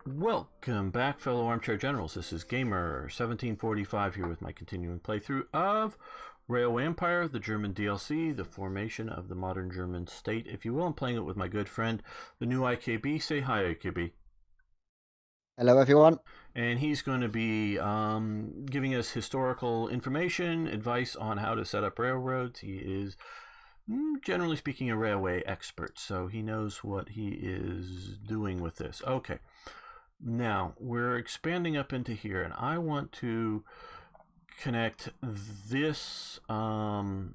Welcome back, fellow armchair generals. This is Gamer1745 here with my continuing playthrough of Railway Empire, the German DLC, the formation of the modern German state, if you will. I'm playing it with my good friend, the new IKB. Say hi, IKB. Hello, everyone. And he's going to be giving us historical information, advice on how to set up railroads. He is, generally speaking, a railway expert, so he knows what he is doing with this. Okay. Now, we're expanding up into here, and I want to connect this, no,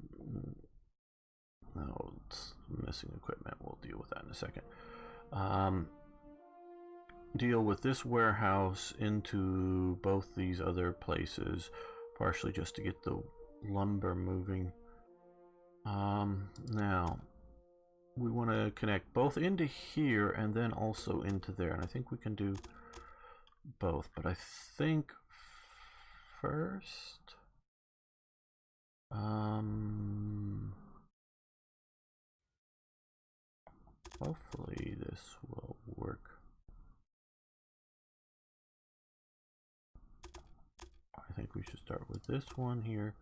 it's missing equipment. We'll deal with that in a second. Deal with this warehouse into both these other places, partially just to get the lumber moving. Now, we want to connect both into here and then also into there, and I think we can do both, but I think first hopefully this will work. I think we should start with this one here.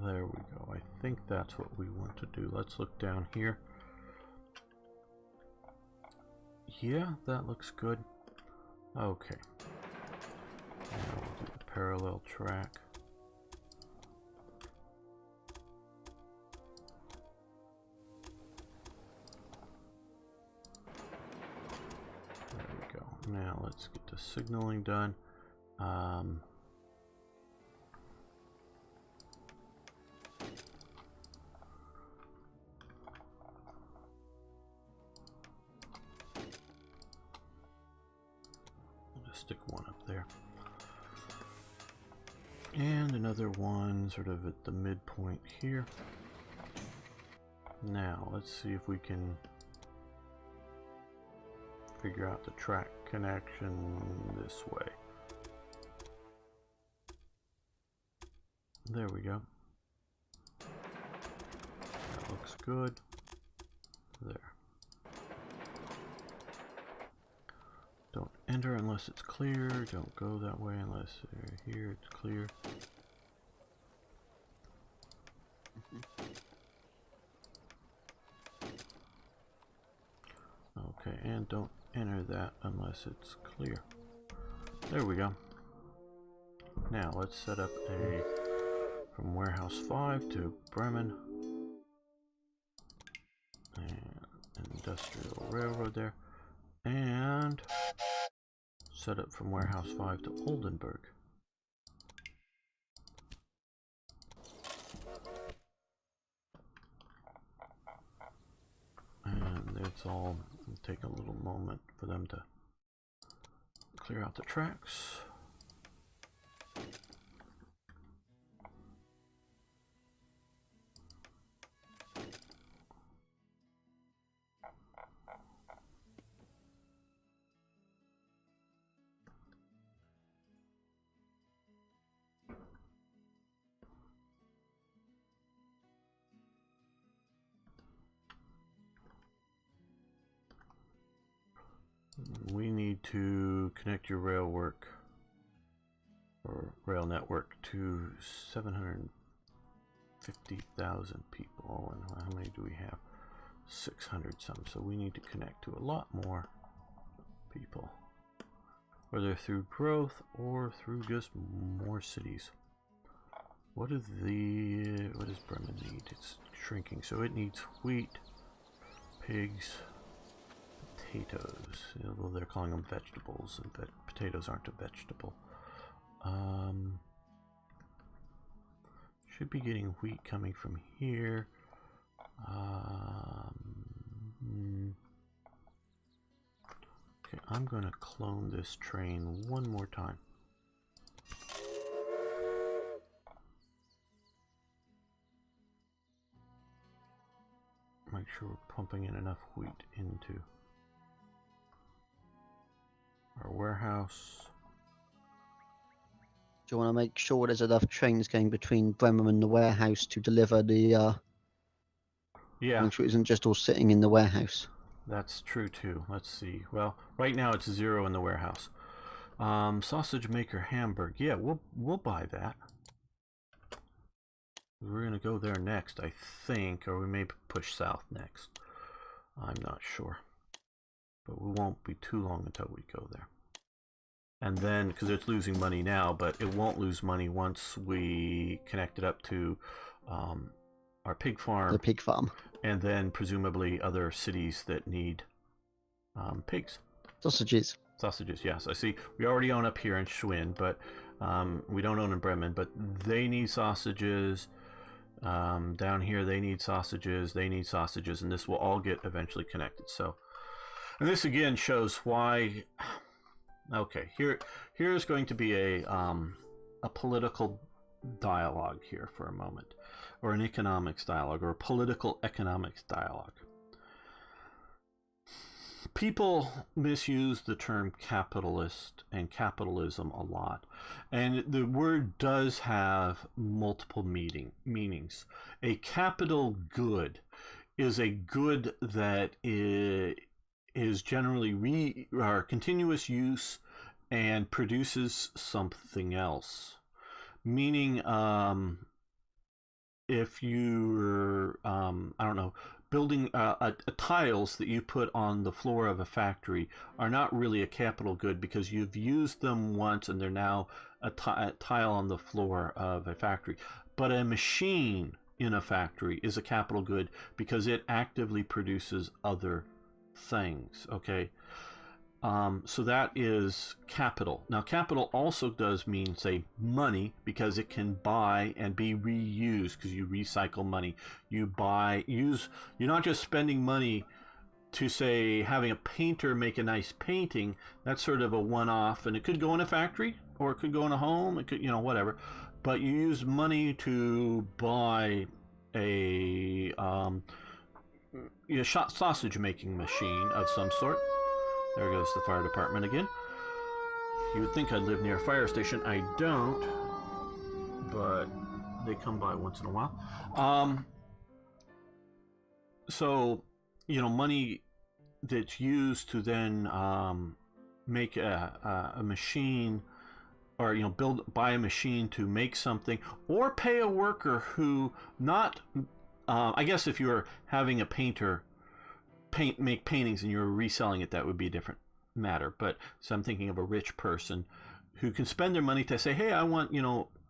There we go. I think that's what we want to do. Let's look down here. Yeah, that looks good. Okay. Now we'll do the parallel track. There we go. Now let's get the signaling done. Stick one up there and another one sort of at the midpoint here. Now let's see if we can figure out the track connection this way. There we go. That looks good. There. Don't enter unless it's clear. Don't go that way unless here it's clear. Okay, and don't enter that unless it's clear. There we go. Now let's set up a from warehouse 5 to Bremen and industrial railroad there, and set up from warehouse 5 to Oldenburg. And it's all take a little moment for them to clear out the tracks. We need to connect your rail work or rail network to 750,000 people. And how many do we have? 600 some. So we need to connect to a lot more people, whether through growth or through just more cities. What does Bremen need? It's shrinking, so it needs wheat, pigs, potatoes, although they're calling them vegetables, and potatoes aren't a vegetable. Should be getting wheat coming from here. Okay, I'm going to clone this train one more time. make sure we're pumping in enough wheat into our warehouse. Do you want to make sure there's enough trains going between Bremen and the warehouse to deliver the? Yeah, make sure it isn't just all sitting in the warehouse. that's true too. Let's see. Well, right now it's 0 in the warehouse. Sausage maker Hamburg. Yeah, we'll buy that. We're gonna go there next, I think, or we may push south next. I'm not sure, but we won't be too long until we go there. And then, because it's losing money now, but it won't lose money once we connect it up to our pig farm. The pig farm. And then presumably other cities that need pigs. Sausages. Sausages, yes. I see we already own up here in Schwinn, but we don't own in Bremen, but they need sausages. Down here they need sausages, and this will all get eventually connected. So, and this again shows why. Okay, here's going to be a political dialogue here for a moment, or an economics dialogue, or a political economics dialogue. People misuse the term capitalist and capitalism a lot, and the word does have multiple meanings. A capital good is a good that is generally continuous use and produces something else. Meaning, if you're, I don't know, building tiles that you put on the floor of a factory are not really a capital good because you've used them once and they're now a tile on the floor of a factory. But a machine in a factory is a capital good because it actively produces other things. Okay, so that is capital. Now capital also does mean, say, money, because it can buy and be reused, because you recycle money. You're not just spending money to, say, having a painter make a nice painting. That's sort of a one-off, and it could go in a factory or it could go in a home, it could, whatever, but you use money to buy a sausage making machine of some sort. There goes the fire department again. You would think I'd live near a fire station. I don't, but they come by once in a while. So, money that's used to then make a machine, or buy a machine to make something, or pay a worker who I guess if you were having a painter make paintings and you're reselling it, that would be a different matter. But so I'm thinking of a rich person who can spend their money to say, hey, I want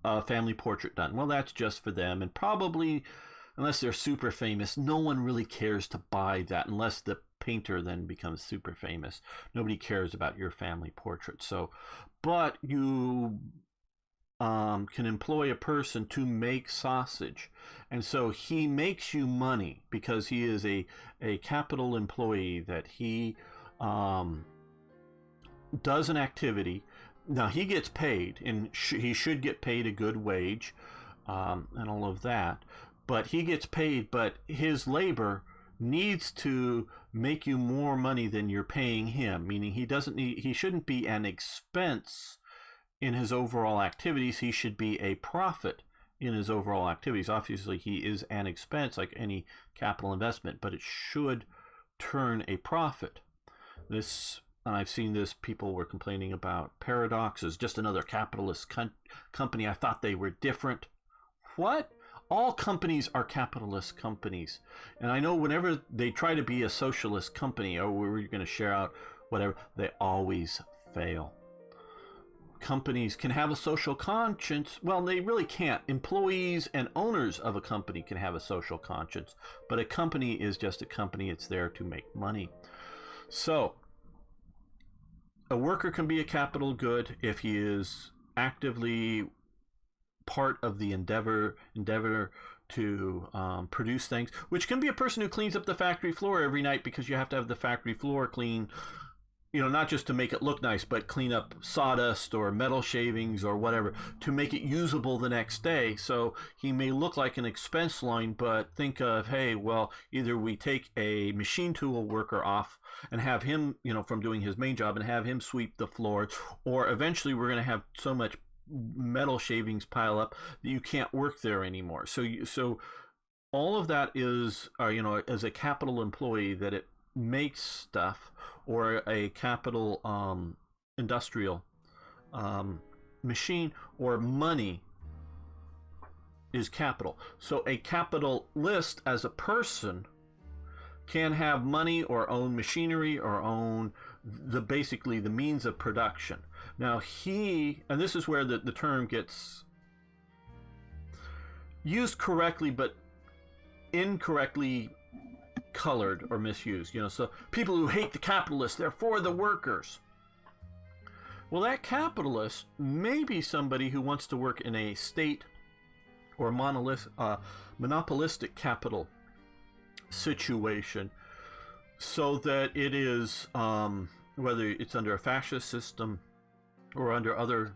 a family portrait done. Well, that's just for them, and probably, unless they're super famous, no one really cares to buy that unless the painter then becomes super famous. Nobody cares about your family portrait. So, but you can employ a person to make sausage, and so he makes you money because he is a capital employee, that he does an activity. Now he gets paid, and he should get paid a good wage, and all of that, but he gets paid, but his labor needs to make you more money than you're paying him, meaning he shouldn't be an expense in his overall activities. He should be a profit in his overall activities. Obviously, he is an expense like any capital investment, but it should turn a profit. I've seen this, people were complaining about Paradox as just another capitalist company. I thought they were different. What? All companies are capitalist companies. And I know whenever they try to be a socialist company, or we're going to share out whatever, they always fail. Companies can have a social conscience. Well, they really can't. Employees and owners of a company can have a social conscience, but a company is just a company. It's there to make money. So a worker can be a capital good if he is actively part of the endeavor to produce things, which can be a person who cleans up the factory floor every night, because you have to have the factory floor clean not just to make it look nice, but clean up sawdust or metal shavings or whatever to make it usable the next day. So he may look like an expense line, but think of, hey, well, either we take a machine tool worker off and have him, from doing his main job and have him sweep the floors, or eventually we're going to have so much metal shavings pile up that you can't work there anymore. So all of that is, as a capital employee, that it makes stuff, or a capital industrial machine or money is capital. So a capitalist as a person can have money or own machinery or own basically the means of production. Now and this is where the term gets used correctly but incorrectly colored or misused. So people who hate the capitalists, they're for the workers. Well, that capitalist may be somebody who wants to work in a state or monopolistic capital situation, so that it is, whether it's under a fascist system or under other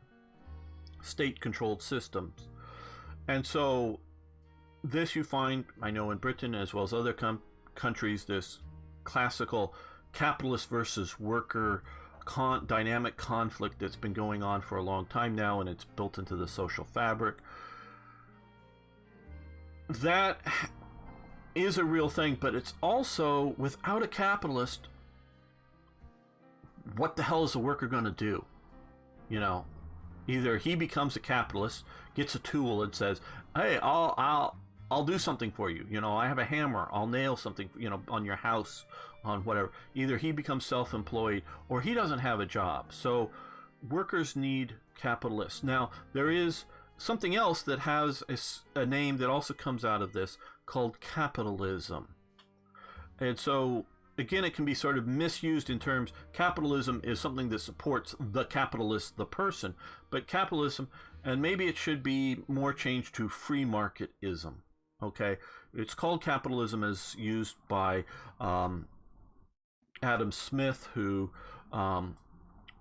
state-controlled systems. And so this you find, I know, in Britain as well as other countries, this classical capitalist versus worker dynamic conflict that's been going on for a long time now, and it's built into the social fabric. That is a real thing, but it's also, without a capitalist, what the hell is the worker going to do? Either he becomes a capitalist, gets a tool and says, hey, I'll do something for you. I have a hammer. I'll nail something, on your house, on whatever. Either he becomes self-employed or he doesn't have a job. So workers need capitalists. Now, there is something else that has a name that also comes out of this called capitalism. And so, again, it can be sort of misused in terms, capitalism is something that supports the capitalist, the person. But capitalism, and maybe it should be more changed to free marketism. Okay, it's called capitalism as used by Adam Smith, who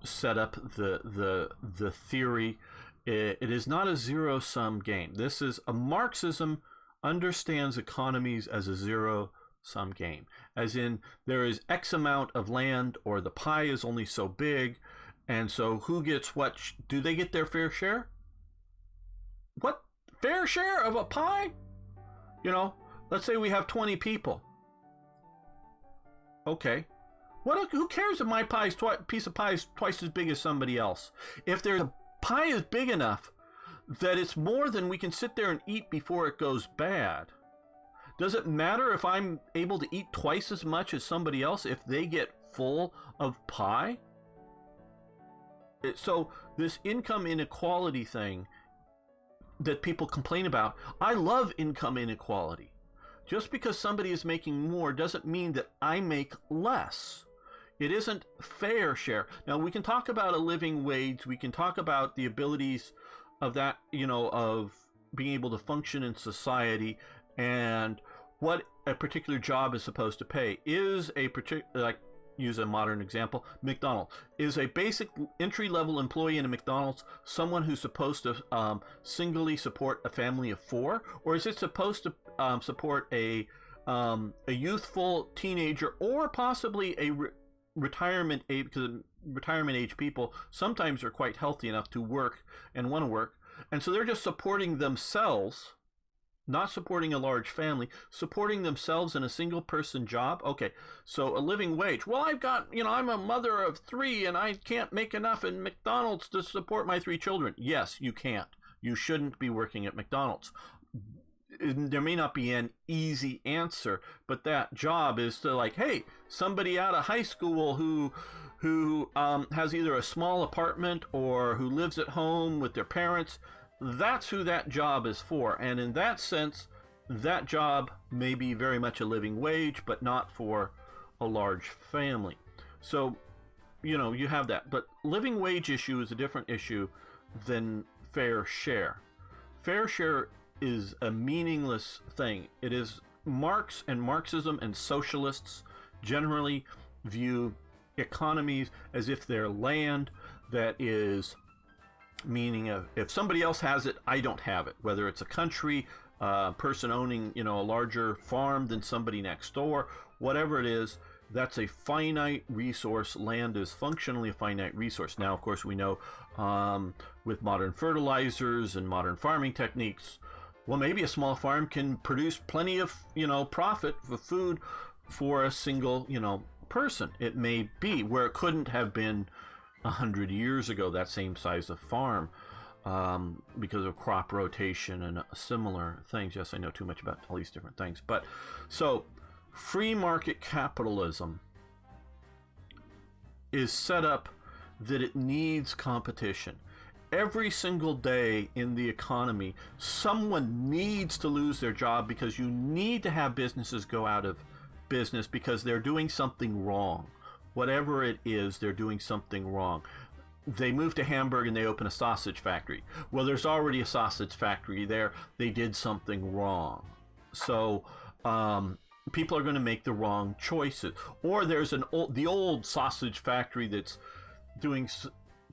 set up the theory. It is not a zero-sum game. This is a Marxism understands economies as a zero-sum game, as in there is X amount of land, or the pie is only so big, and so who gets what? Do they get their fair share? What? Fair share of a pie? Let's say we have 20 people. Okay. Who cares if my piece of pie is twice as big as somebody else? If there's a pie is big enough that it's more than we can sit there and eat before it goes bad, does it matter if I'm able to eat twice as much as somebody else if they get full of pie? So this income inequality thing that people complain about, I love income inequality. Just because somebody is making more doesn't mean that I make less. It isn't fair share. Now, we can talk about a living wage. We can talk about the abilities of that, of being able to function in society, and what a particular job is supposed to pay. Is a particular, use a modern example, McDonald's. Is a basic entry-level employee in a McDonald's someone who's supposed to singly support a family of 4? Or is it supposed to support a youthful teenager, or possibly a retirement age, because retirement age people sometimes are quite healthy enough to work and want to work, and so they're just supporting themselves, not supporting a large family, supporting themselves in a single person job. Okay, so a living wage. Well, I've got, I'm a mother of 3 and I can't make enough in McDonald's to support my 3 children. Yes, you can't. You shouldn't be working at McDonald's. There may not be an easy answer, but that job is to, hey, somebody out of high school who has either a small apartment or who lives at home with their parents. That's who that job is for. And in that sense, that job may be very much a living wage, but not for a large family. So, you have that. But living wage issue is a different issue than fair share. Fair share is a meaningless thing. It is Marx and Marxism and socialists generally view economies as if they're land that is, meaning of, if somebody else has it, I don't have it. Whether it's a country, person owning, a larger farm than somebody next door, whatever it is, that's a finite resource. Land is functionally a finite resource. Now, of course, we know with modern fertilizers and modern farming techniques, well, maybe a small farm can produce plenty of, profit for food for a single, person. It may be where it couldn't have been 100 years ago, that same size of farm, because of crop rotation and similar things. Yes, I know too much about all these different things. But so free market capitalism is set up that it needs competition. Every single day in the economy, someone needs to lose their job, because you need to have businesses go out of business because they're doing something wrong. Whatever it is, they're doing something wrong. They move to Hamburg and they open a sausage factory. Well, there's already a sausage factory there. They did something wrong. So people are going to make the wrong choices. Or there's the old sausage factory that's doing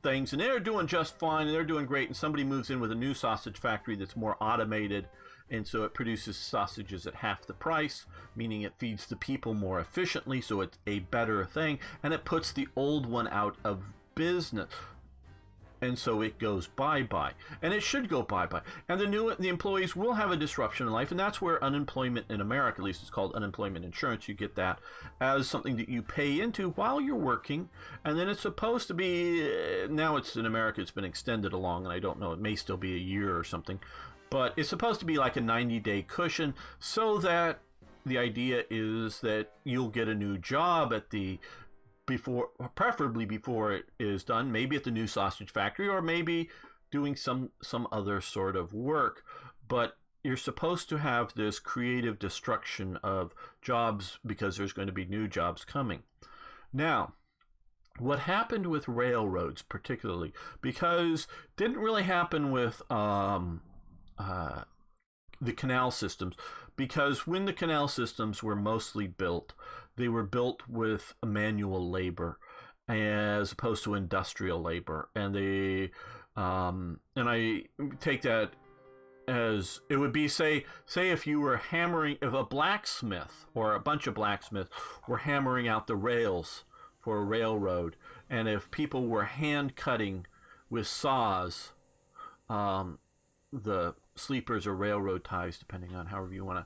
things, and they're doing just fine, and they're doing great, and somebody moves in with a new sausage factory that's more automated, and so it produces sausages at half the price, meaning it feeds the people more efficiently, so it's a better thing, and it puts the old one out of business. And so it goes bye-bye, and it should go bye-bye. And the employees will have a disruption in life, and that's where unemployment in America, at least it's called unemployment insurance, you get that as something that you pay into while you're working. And then it's supposed to be, now it's in America, it's been extended along, and I don't know, it may still be a year or something, but it's supposed to be like a 90-day cushion, so that the idea is that you'll get a new job at preferably before it is done, maybe at the new sausage factory, or maybe doing some other sort of work. But you're supposed to have this creative destruction of jobs because there's going to be new jobs coming. Now, what happened with railroads particularly, because it didn't really happen with the canal systems, because when the canal systems were mostly built, they were built with manual labor as opposed to industrial labor. And they and I take that as, it would be, say if you were hammering, if a blacksmith or a bunch of blacksmiths were hammering out the rails for a railroad, and if people were hand cutting with saws the sleepers or railroad ties, depending on however you want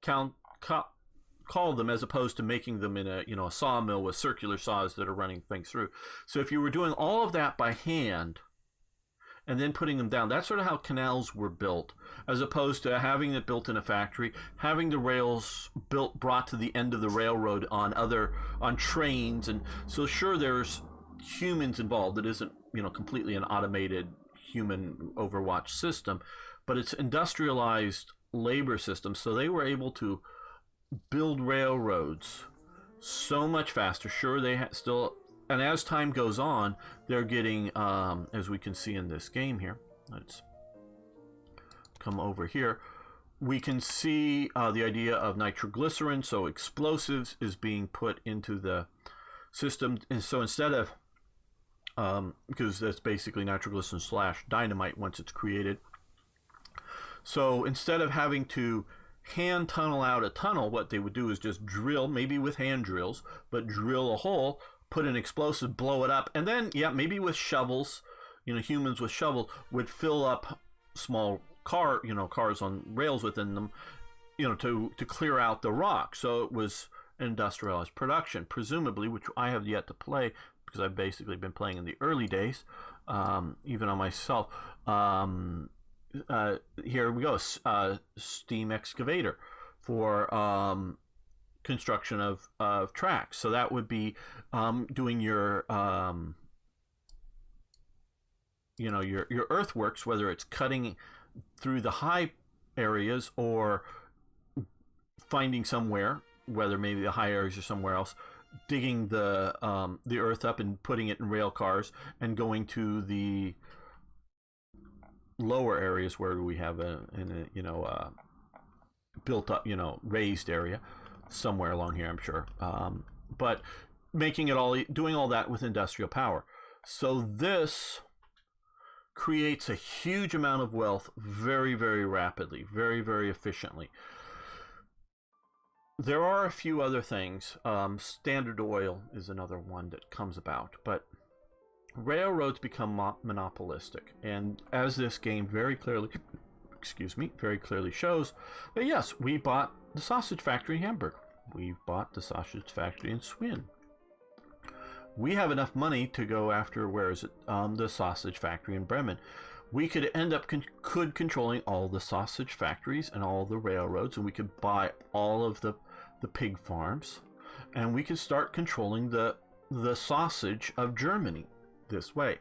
to call them, as opposed to making them in a sawmill with circular saws that are running things through. So if you were doing all of that by hand and then putting them down, that's sort of how canals were built, as opposed to having it built in a factory, having the rails brought to the end of the railroad on trains. And so sure, there's humans involved. It isn't completely an automated human overwatch system, but it's industrialized labor system. So they were able to build railroads so much faster. Sure, they still, and as time goes on, they're getting, as we can see in this game here, let's come over here, we can see the idea of nitroglycerin. So explosives is being put into the system, and so instead of because that's basically nitroglycerin / dynamite once it's created. So instead of having to hand tunnel out a tunnel, what they would do is just drill, maybe with hand drills, but drill a hole, put an explosive, blow it up, and then, maybe with shovels, humans with shovels would fill up small cars on rails within them, to clear out the rock. So it was industrialized production, presumably, which I have yet to play, because I've basically been playing in the early days, even on myself. Here we go, steam excavator for construction of tracks. So that would be doing your your earthworks, whether it's cutting through the high areas or finding somewhere, whether maybe the high areas or somewhere else, digging the earth up and putting it in rail cars, and going to the lower areas where we have a built up raised area somewhere along here, I'm sure. But making it all, doing all that with industrial power. So this creates a huge amount of wealth very, very rapidly, very, very efficiently. There are a few other things. Standard Oil is another one that comes about, but railroads become monopolistic. And as this game very clearly, very clearly shows, that yes, we bought the sausage factory in Hamburg. We've bought the sausage factory in Sweden. We have enough money to go after, where is it? The sausage factory in Bremen. We could end up controlling all the sausage factories and all the railroads, and we could buy all of the pig farms, and we could start controlling the sausage of Germany this way.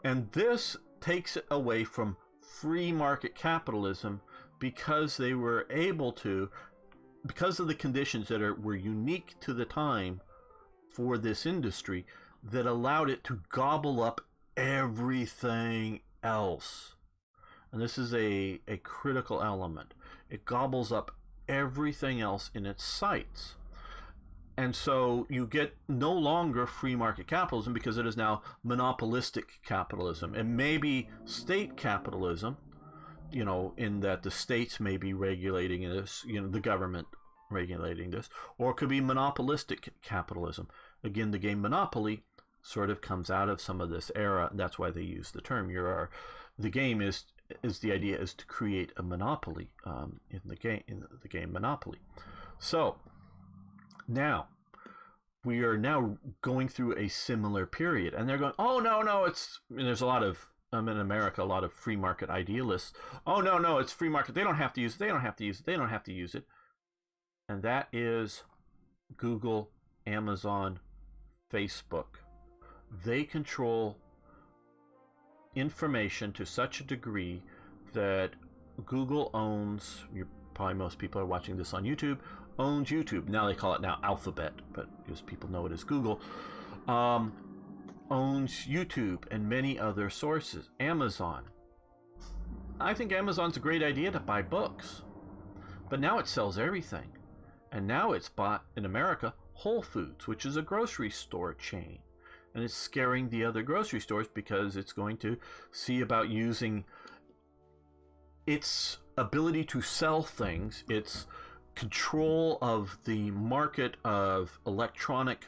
And this takes it away from free market capitalism, because they were able to, because of the conditions that were unique to the time for this industry, that allowed it to gobble up everything else. And this is a critical element. It gobbles up everything else in its sights. And so you get no longer free market capitalism, because it is now monopolistic capitalism. It may be state capitalism, in that the states may be regulating this, the government regulating this, or it could be monopolistic capitalism. Again, the game Monopoly sort of comes out of some of this era. That's why they use the term. The game is the idea is to create a monopoly in the game Monopoly. So now we are now going through a similar period, and they're going, oh no, there's a lot of in America, a lot of free market idealists. Oh no, it's free market. They don't have to use it. They don't have to use it. They don't have to use it. And that is Google, Amazon, Facebook. They control information to such a degree that Google owns, most people are watching this on YouTube, owns YouTube. Now they call it Alphabet, but because people know it as Google. Owns YouTube and many other sources. Amazon. I think Amazon's a great idea to buy books, but now it sells everything. And now it's bought, in America, Whole Foods, which is a grocery store chain. And it's scaring the other grocery stores, because it's going to see about using its ability to sell things, its control of the market of electronic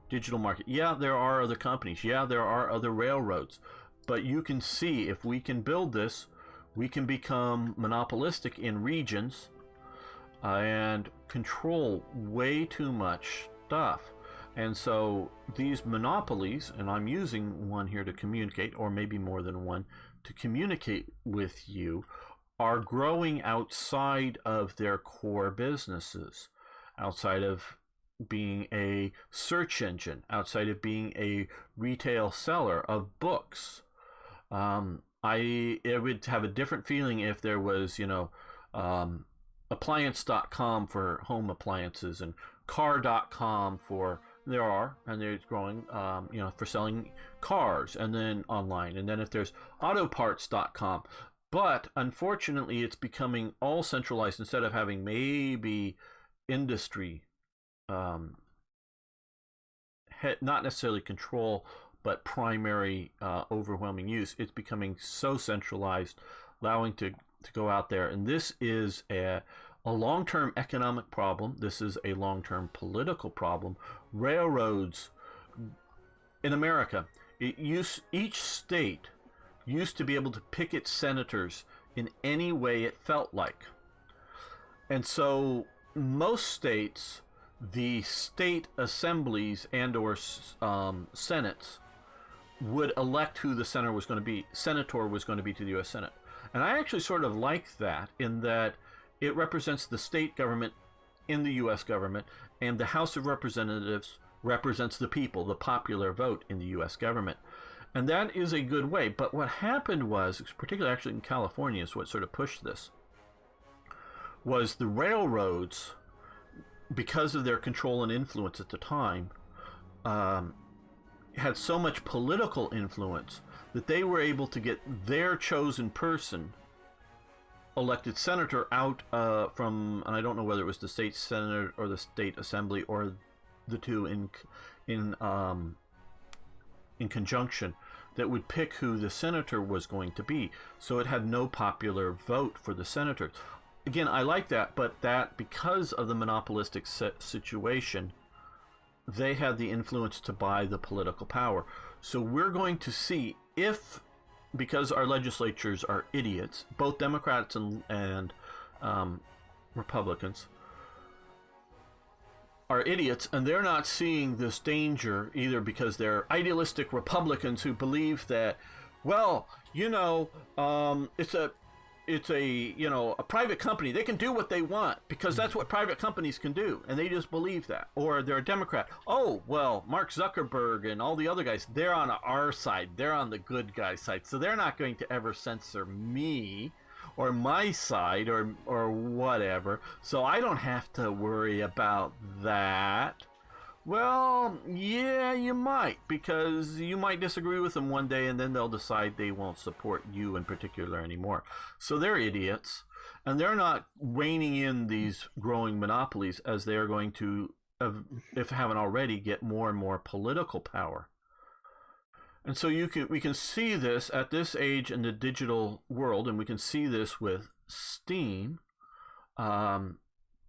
digital market. Yeah, there are other companies. Yeah, there are other railroads. But you can see, if we can build this, we can become monopolistic in regions and control way too much stuff. And so these monopolies, and I'm using one here to communicate, or maybe more than one, to communicate with you, are growing outside of their core businesses, outside of being a search engine, outside of being a retail seller of books. It would have a different feeling if there was, appliance.com for home appliances and car.com for, there are, and there's growing, for selling cars, and then online. And then if there's autoparts.com. But unfortunately, it's becoming all centralized instead of having maybe industry, not necessarily control, but primary overwhelming use. It's becoming so centralized, allowing to go out there. And this is a long-term economic problem. This is a long-term political problem. Railroads in America, each state used to be able to pick its senators in any way it felt like. And so most states, the state assemblies and or senates would elect who the senator was going to be to the U.S. Senate. And I actually sort of like that, in that it represents the state government in the U.S. government, and the House of Representatives represents the people, the popular vote in the U.S. government. And that is a good way. But what happened was, particularly actually in California, is what sort of pushed this, was the railroads, because of their control and influence at the time, had so much political influence that they were able to get their chosen person, elected senator, out from, and I don't know whether it was the state senate or the state assembly or the two in in conjunction that would pick who the senator was going to be. So it had no popular vote for the senators. Again, I like that, but that because of the monopolistic situation, they had the influence to buy the political power. So we're going to see if, because our legislatures are idiots, both Democrats and Republicans are idiots, and they're not seeing this danger either because they're idealistic Republicans who believe that, well, it's a private company. They can do what they want because that's what private companies can do, and they just believe that. Or they're a Democrat. Oh, well, Mark Zuckerberg and all the other guys, they're on our side. They're on the good guy side, so they're not going to ever censor me or my side or whatever, so I don't have to worry about that. Well, yeah, you might, because you might disagree with them one day and then they'll decide they won't support you in particular anymore. So they're idiots, and they're not reining in these growing monopolies as they are going to, if haven't already, get more and more political power. And so we can see this at this age in the digital world, and we can see this with Steam. And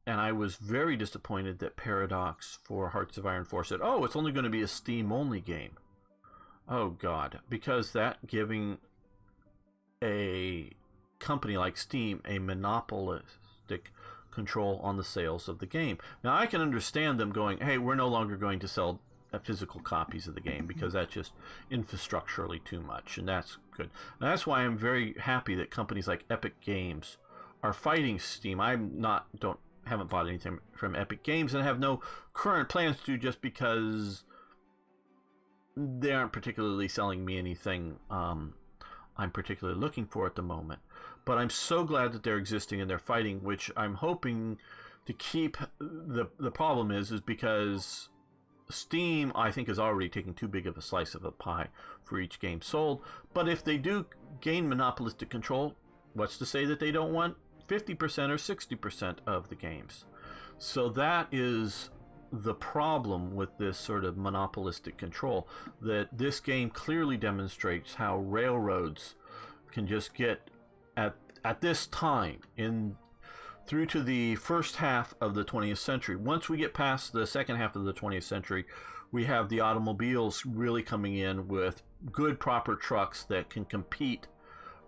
I was very disappointed that Paradox for Hearts of Iron 4 said, oh, it's only going to be a Steam-only game. Oh, God. Because that giving a company like Steam a monopolistic control on the sales of the game. Now, I can understand them going, hey, we're no longer going to sell physical copies of the game because that's just infrastructurally too much, and that's good. And that's why I'm very happy that companies like Epic Games are fighting Steam. Haven't bought anything from Epic Games and have no current plans to, just because they aren't particularly selling me anything I'm particularly looking for at the moment. But I'm so glad that they're existing and they're fighting, which I'm hoping to keep. The problem is because Steam, I think, is already taking too big of a slice of a pie for each game sold. But if they do gain monopolistic control, what's to say that they don't want 50% or 60% of the games? So that is the problem with this sort of monopolistic control, that this game clearly demonstrates how railroads can just get at this time through to the first half of the 20th century. Once we get past the second half of the 20th century, we have the automobiles really coming in with good, proper trucks that can compete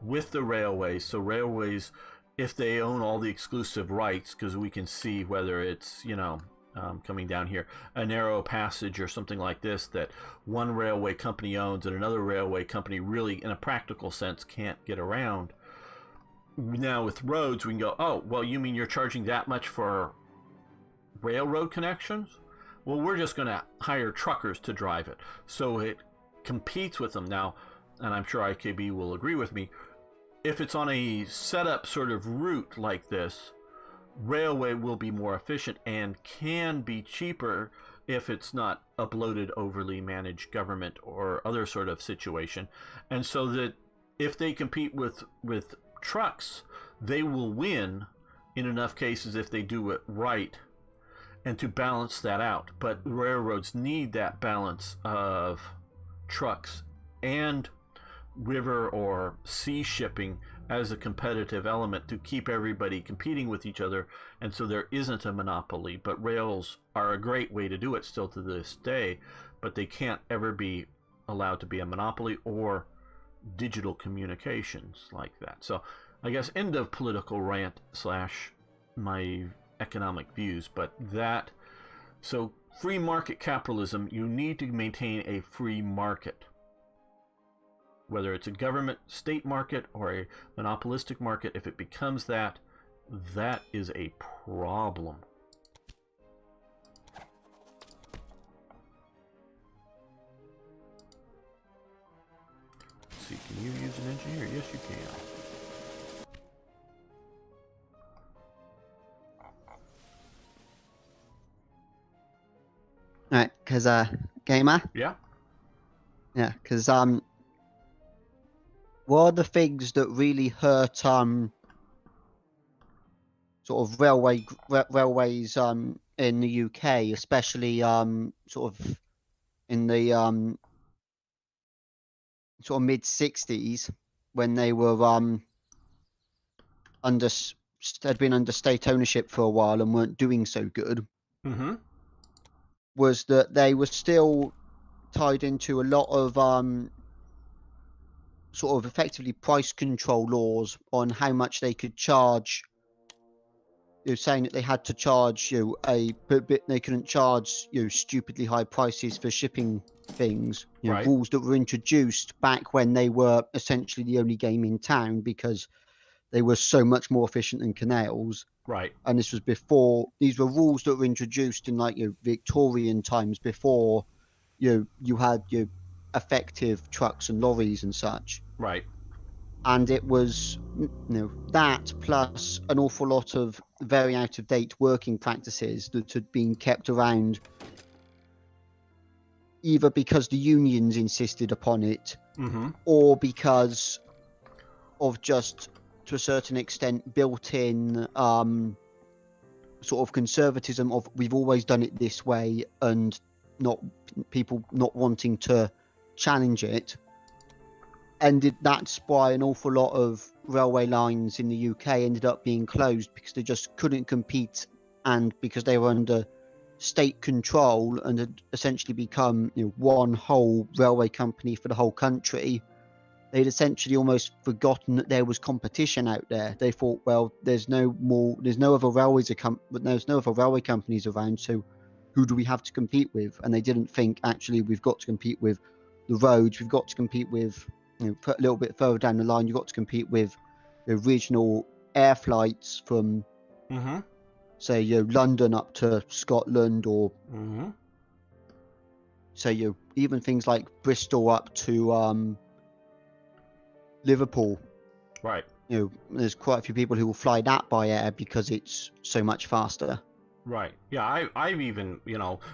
with the railways. So railways, if they own all the exclusive rights, because we can see whether it's, coming down here, a narrow passage or something like this that one railway company owns and another railway company really, in a practical sense, can't get around. Now with roads, we can go, oh, well, you mean you're charging that much for railroad connections? Well, we're just going to hire truckers to drive it. So it competes with them now, and I'm sure IKB will agree with me. If it's on a setup sort of route like this, railway will be more efficient and can be cheaper if it's not a bloated, overly managed government or other sort of situation. And so that if they compete with trucks, they will win in enough cases if they do it right, and to balance that out. But railroads need that balance of trucks and river or sea shipping as a competitive element to keep everybody competing with each other, and so there isn't a monopoly. But rails are a great way to do it still to this day, but they can't ever be allowed to be a monopoly or digital communications like that. So I guess end of political rant / my economic views, but so free market capitalism, you need to maintain a free market. Whether it's a government state market or a monopolistic market, if it becomes that is a problem. Let's see, can you use an engineer? Yes, you can. Right, because gamer. Yeah. Yeah, because one of the things that really hurt sort of railways in the UK, especially sort of in the sort of mid 60s, when they were had been under state ownership for a while and weren't doing so good, was that they were still tied into a lot of sort of effectively price control laws on how much they could charge. Saying that they had to charge a bit, they couldn't charge stupidly high prices for shipping things. Right. Rules that were introduced back when they were essentially the only game in town because they were so much more efficient than canals. Right. And this was before, these were rules that were introduced in like Victorian times, before you had effective trucks and lorries and such. Right. And it was that plus an awful lot of very out of date working practices that had been kept around either because the unions insisted upon it, or because of just, to a certain extent, built-in sort of conservatism of we've always done it this way, and people not wanting to challenge it. That's why an awful lot of railway lines in the UK ended up being closed, because they just couldn't compete, and because they were under state control and had essentially become one whole railway company for the whole country. They'd essentially almost forgotten that there was competition out there. They thought, well, there's no other railway companies around, so who do we have to compete with? And they didn't think, actually, we've got to compete with the roads, we've got to compete with, a little bit further down the line, you've got to compete with the regional air flights from, say, London up to Scotland, or say, even things like Bristol up to Liverpool. Right. There's quite a few people who will fly that by air because it's so much faster. Right. Yeah, I've even,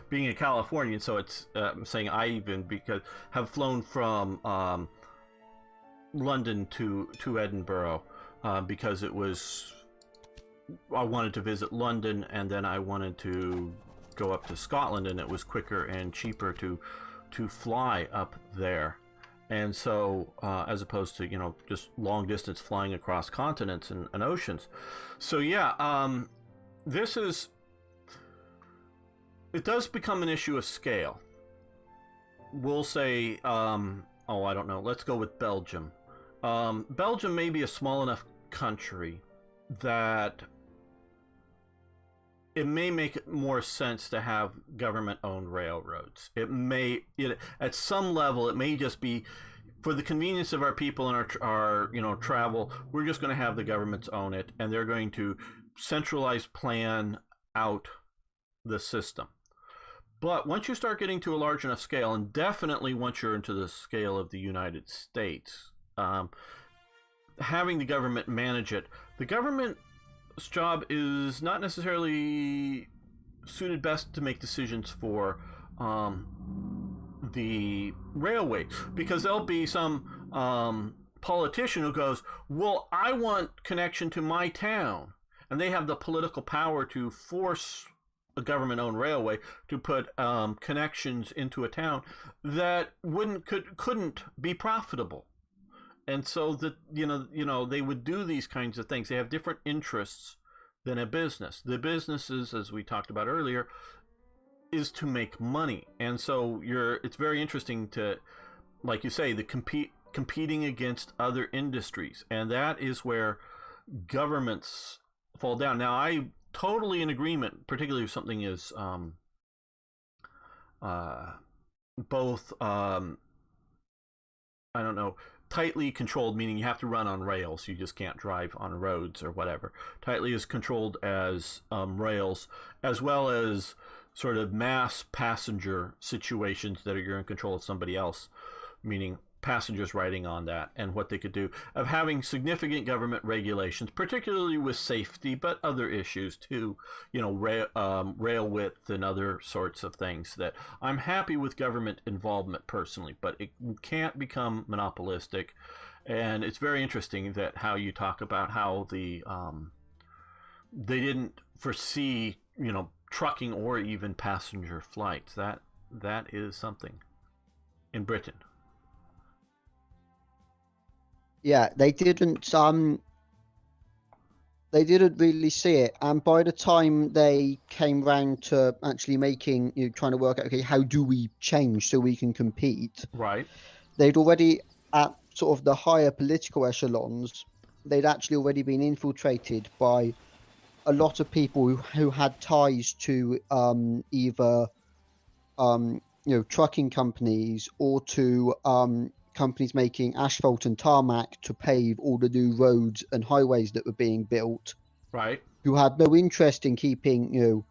being a Californian, so it's saying I even have flown from London to Edinburgh because I wanted to visit London, and then I wanted to go up to Scotland, and it was quicker and cheaper to fly up there. And so, as opposed to, just long distance flying across continents and oceans. So yeah, it does become an issue of scale. We'll say, I don't know, let's go with Belgium. Belgium may be a small enough country that it may make more sense to have government-owned railroads. At some level, it may just be for the convenience of our people and our travel. We're just going to have the governments own it, and they're going to centralize plan out the system. But once you start getting to a large enough scale, and definitely once you're into the scale of the United States, having the government manage it, the government's job is not necessarily suited best to make decisions for the railway, because there'll be some politician who goes, well, I want connection to my town, and they have the political power to force a government-owned railway to put connections into a town that couldn't be profitable. And so that they would do these kinds of things. They have different interests than a business. The businesses, as we talked about earlier, is to make money. And so it's very interesting to, like you say, competing against other industries, and that is where governments fall down. Now, I totally in agreement, particularly if something is both I don't know, tightly controlled, meaning you have to run on rails, you just can't drive on roads or whatever. Tightly is controlled as rails, as well as sort of mass passenger situations that you're in control of somebody else, meaning passengers riding on that, and what they could do, of having significant government regulations, particularly with safety, but other issues too, rail width and other sorts of things. That I'm happy with government involvement personally, but it can't become monopolistic. And it's very interesting that how you talk about how they didn't foresee, trucking or even passenger flights. that is something. In Britain. Yeah, they didn't really see it, and by the time they came round to actually making, trying to work out, okay, how do we change so we can compete? Right. They'd already, at sort of the higher political echelons, they'd actually already been infiltrated by a lot of people who had ties to either trucking companies or to companies making asphalt and tarmac to pave all the new roads and highways that were being built. Right. Who had no interest in keeping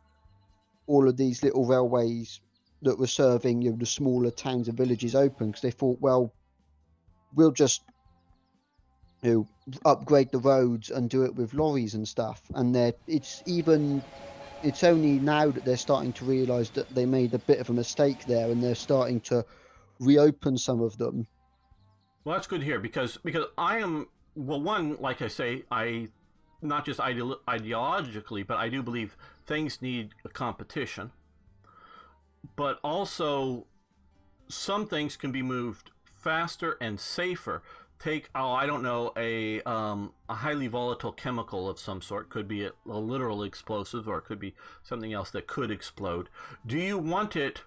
all of these little railways that were serving the smaller towns and villages open, because they thought, well, we'll just upgrade the roads and do it with lorries and stuff. And it's only now that they're starting to realize that they made a bit of a mistake there, and they're starting to reopen some of them. Well, that's good to hear, because I am, well, one, like I say, I not just ideologically, but I do believe things need a competition. But also, some things can be moved faster and safer. Take, I don't know, a highly volatile chemical of some sort. Could be a literal explosive, or it could be something else that could explode. Do you want it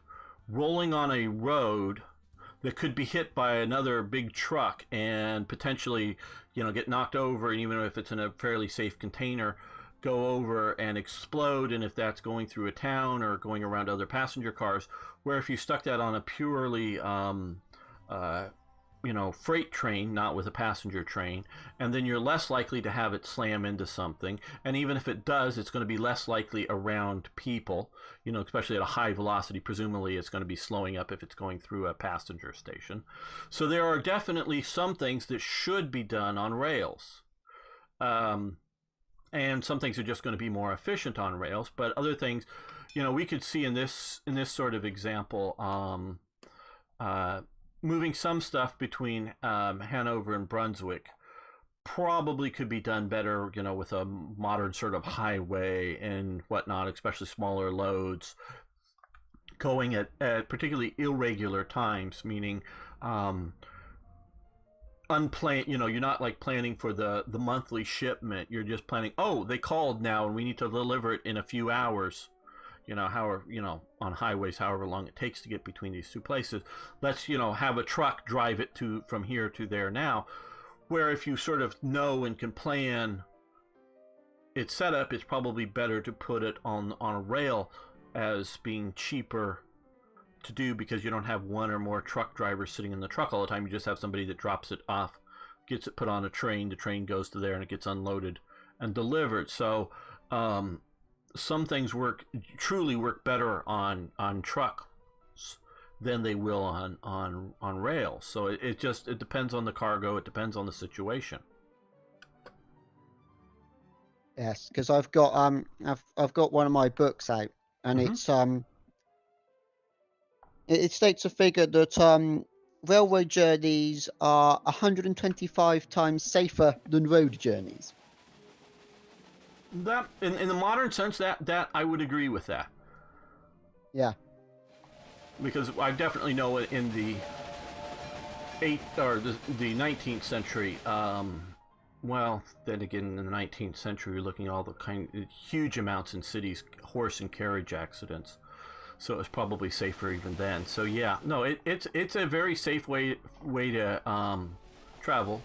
rolling on a road that could be hit by another big truck and potentially, get knocked over, and even if it's in a fairly safe container, go over and explode, and if that's going through a town or going around other passenger cars, where if you stuck that on a purely freight train, not with a passenger train, and then you're less likely to have it slam into something. And even if it does, it's going to be less likely around people, especially at a high velocity. Presumably it's going to be slowing up if it's going through a passenger station. So there are definitely some things that should be done on rails. And some things are just going to be more efficient on rails, but other things, we could see in this sort of example, moving some stuff between Hanover and Brunswick probably could be done better, with a modern sort of highway and whatnot, especially smaller loads, going at particularly irregular times, meaning unplanned. You're not like planning for the monthly shipment. You're just planning, oh, they called now and we need to deliver it in a few hours. On highways, however long it takes to get between these two places. Let's, have a truck drive it from here to there now. Where if you sort of know and can plan its setup, it's probably better to put it on a rail as being cheaper to do, because you don't have one or more truck drivers sitting in the truck all the time. You just have somebody that drops it off, gets it put on a train, the train goes to there and it gets unloaded and delivered. So, some things truly work better on trucks than they will on rails. So it depends on the cargo. It depends on the situation. Yes, because I've got one of my books out, and it states a figure that railway journeys are 125 times safer than road journeys. That in the modern sense, that I would agree with that. Yeah. Because I definitely know in the 19th century, well, then again, in the 19th century, you're looking at all the huge amounts in cities, horse and carriage accidents. So it was probably safer even then. So yeah, no, it's a very safe way to travel.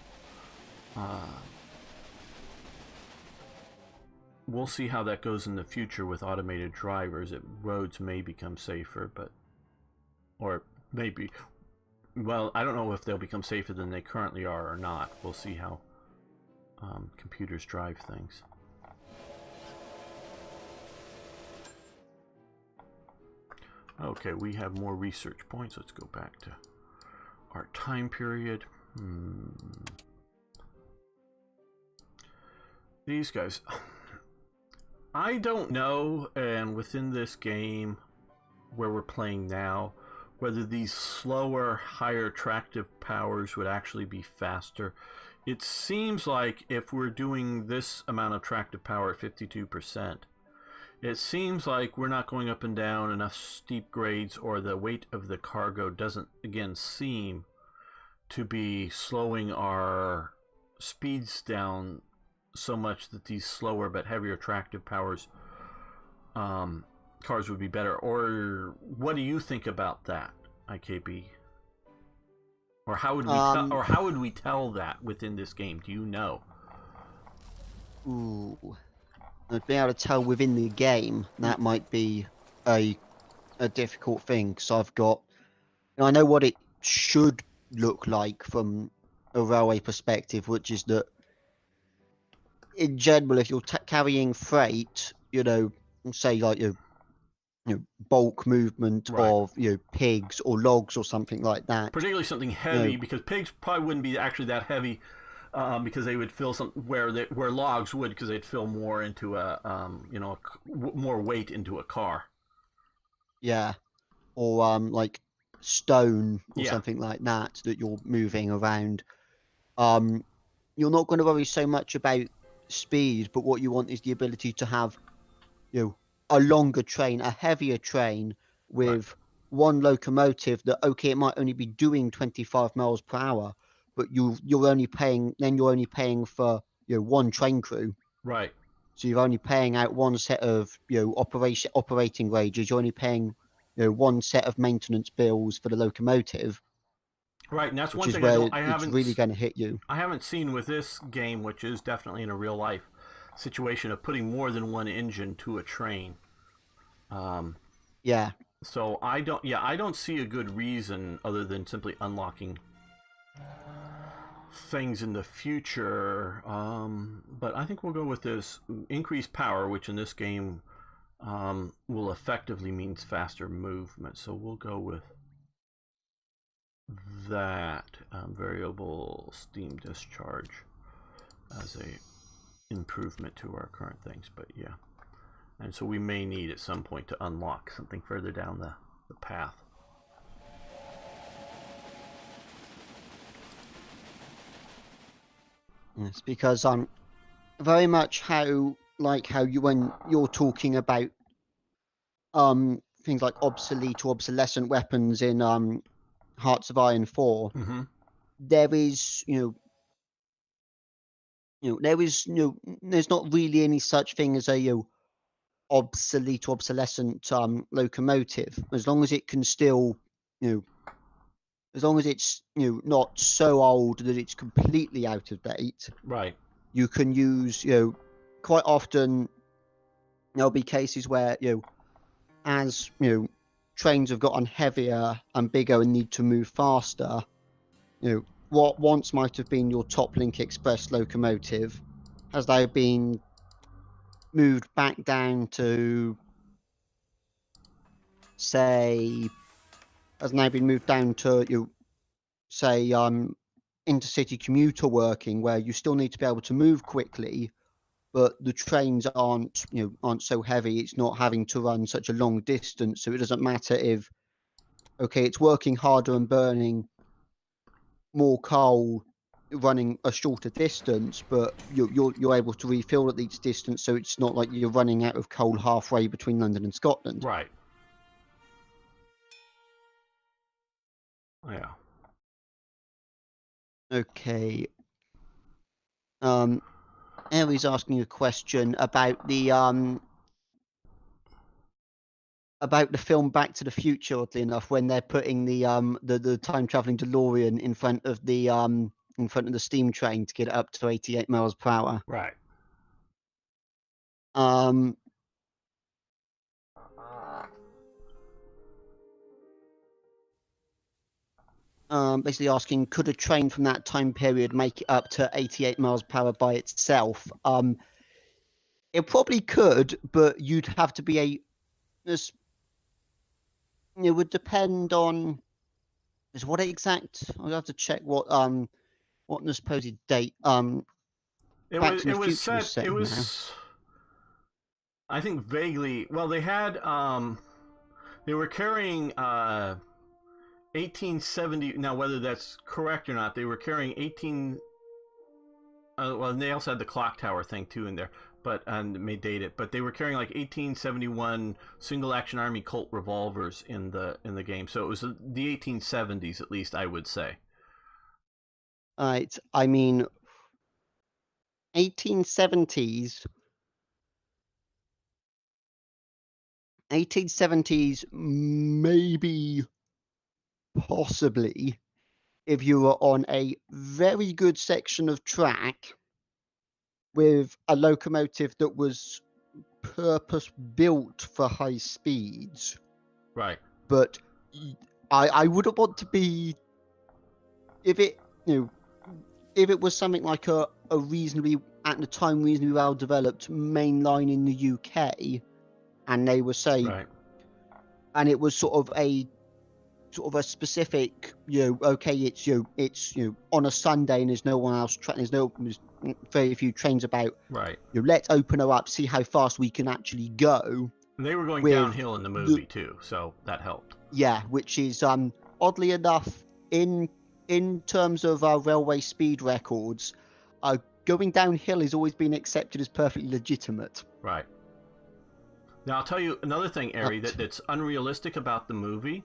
We'll see how that goes in the future with automated drivers. Roads may become safer, or maybe, well, I don't know if they'll become safer than they currently are or not. We'll see how computers drive things. Okay, we have more research points. Let's go back to our time period. These guys, I don't know, and within this game where we're playing now, whether these slower, higher attractive powers would actually be faster. It seems like if we're doing this amount of attractive power at 52%, It seems like we're not going up and down enough steep grades, or the weight of the cargo doesn't, again, seem to be slowing our speeds down so much that these slower but heavier tractive powers cars would be better. Or what do you think about that, IKB? Or how would we tell that within this game? Do you know? Ooh, I'd be able to tell within the game. That might be a difficult thing, because I know what it should look like from a railway perspective, which is that in general, if you're carrying freight, say like bulk movement Right. of pigs or logs or something like that, Particularly something heavy, because pigs probably wouldn't be actually that heavy, because they would fill where logs would, because they'd fill more into more weight into a car. Yeah, or like stone or Yeah. something like that you're moving around. You're not going to worry so much about speed, but what you want is the ability to have a longer train, a heavier train with one locomotive that, okay, it might only be doing 25 miles per hour, but you're only paying for one train crew. Right. So you're only paying out one set of operating wages. You're only paying one set of maintenance bills for the locomotive. Right, and that's Which one is thing where it's really going to hit you. I haven't seen with this game, which is definitely in a real life situation of putting more than one engine to a train. Yeah. So I don't see a good reason other than simply unlocking things in the future. But I think we'll go with this increased power, which in this game will effectively means faster movement. So we'll go with that variable steam discharge as a improvement to our current things. But yeah, and so we may need at some point to unlock something further down the path. It's because very much how you, when you're talking about things like obsolete or obsolescent weapons in Hearts of Iron 4, there is there's not really any such thing as a obsolete or obsolescent locomotive, as long as it can still as long as it's not so old that it's completely out of date. Right. You can use quite often there'll be cases where as trains have gotten heavier and bigger and need to move faster, what once might have been your top link express locomotive has now been moved back down to, say, has now been moved down to say intercity commuter working, where you still need to be able to move quickly, but the trains aren't so heavy. It's not having to run such a long distance, so it doesn't matter if it's working harder and burning more coal running a shorter distance, but you're able to refill at each distance, so it's not like you're running out of coal halfway between London and Scotland. Right. Yeah. Okay. Aries asking a question about the film Back to the Future, oddly enough, when they're putting the time traveling DeLorean in front of the steam train to get it up to 88 miles per hour. Right. Basically asking, could a train from that time period make it up to 88 miles per hour by itself? It probably could, but you'd have to be it would depend on what exact. I'll have to check what the supposed date It was set. It was now. I think vaguely. Well, they had they were carrying 1870. Now, whether that's correct or not, they were carrying 18. Well, and they also had the clock tower thing too in there. and may date it, but they were carrying like 1871 single action army Colt revolvers in the game. So it was the 1870s, at least, I would say. Right. I mean, 1870s. 1870s, maybe, possibly, if you were on a very good section of track with a locomotive that was purpose built for high speeds. Right. But I wouldn't want to be, if it was something like a reasonably, at the time, reasonably well developed main line in the UK, and they were Right. and it was sort of a specific, okay, it's on a Sunday and there's no one else, there's very few trains about. Right. Let's open her up, see how fast we can actually go. And they were going downhill in the movie too, so that helped. Yeah, which is oddly enough, in terms of our railway speed records, going downhill has always been accepted as perfectly legitimate. Right. Now I'll tell you another thing, Ari, that's unrealistic about the movie.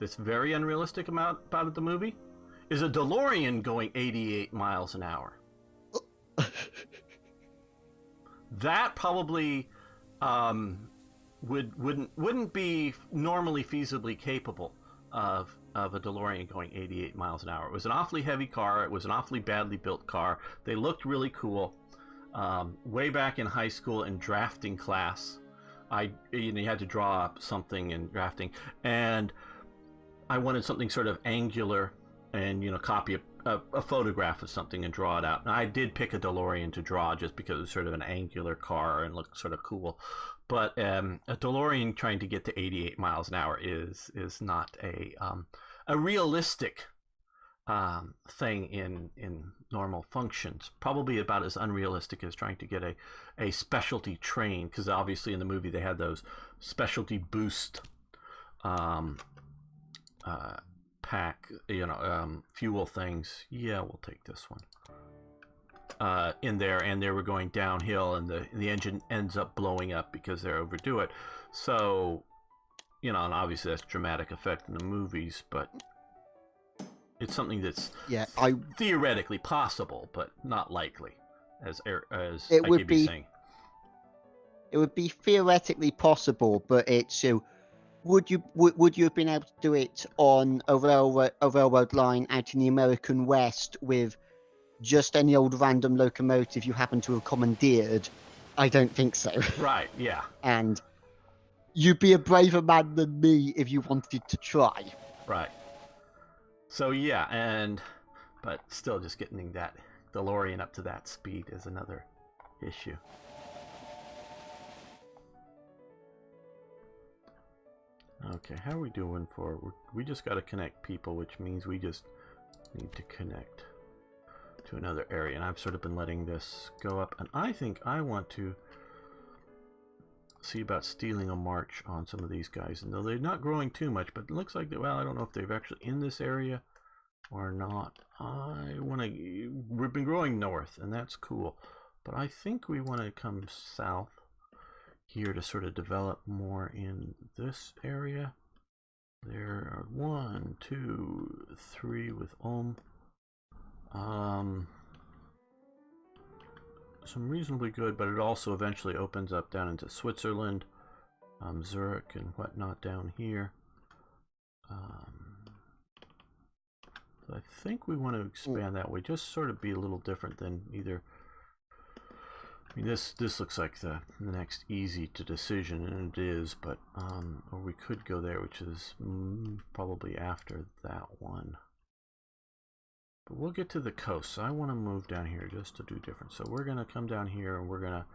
That's very unrealistic about the movie, is a DeLorean going 88 miles an hour. That probably wouldn't be normally feasibly capable of a DeLorean going 88 miles an hour. It was an awfully heavy car. It was an awfully badly built car. They looked really cool. Way back in high school in drafting class, you had to draw up something in drafting, and I wanted something sort of angular and, copy a photograph of something and draw it out. And I did pick a DeLorean to draw just because it was sort of an angular car and looked sort of cool. But a DeLorean trying to get to 88 miles an hour is not a realistic thing in normal functions. Probably about as unrealistic as trying to get a specialty train, because obviously in the movie they had those specialty boost pack, fuel things. Yeah, we'll take this one. In there, and they were going downhill, and the engine ends up blowing up because they overdo it. So, and obviously that's dramatic effect in the movies, but it's something that's theoretically possible, but not likely, as it I would could be saying. It would be theoretically possible, but it's would you have been able to do it on a railroad line out in the American West with just any old random locomotive you happen to have commandeered? I don't think so. Right, yeah. And you'd be a braver man than me if you wanted to try. Right. So yeah, but still just getting that DeLorean up to that speed is another issue. Okay, how are we doing we just got to connect people, which means we just need to connect to another area. And I've sort of been letting this go up, and I think I want to see about stealing a march on some of these guys. And though they're not growing too much, but it looks like, well, I don't know if they're actually in this area or not. We've been growing north, and that's cool. But I think we want to come south here to sort of develop more in this area. There are 1, 2, 3 with some reasonably good, but it also eventually opens up down into Switzerland, Zurich and whatnot down here. So I think we want to expand that way, just sort of be a little different than either. I mean, this looks like the next easy to decision, and it is, but or we could go there, which is probably after that one. But we'll get to the coast, so I want to move down here just to do different. So we're going to come down here, and we're going to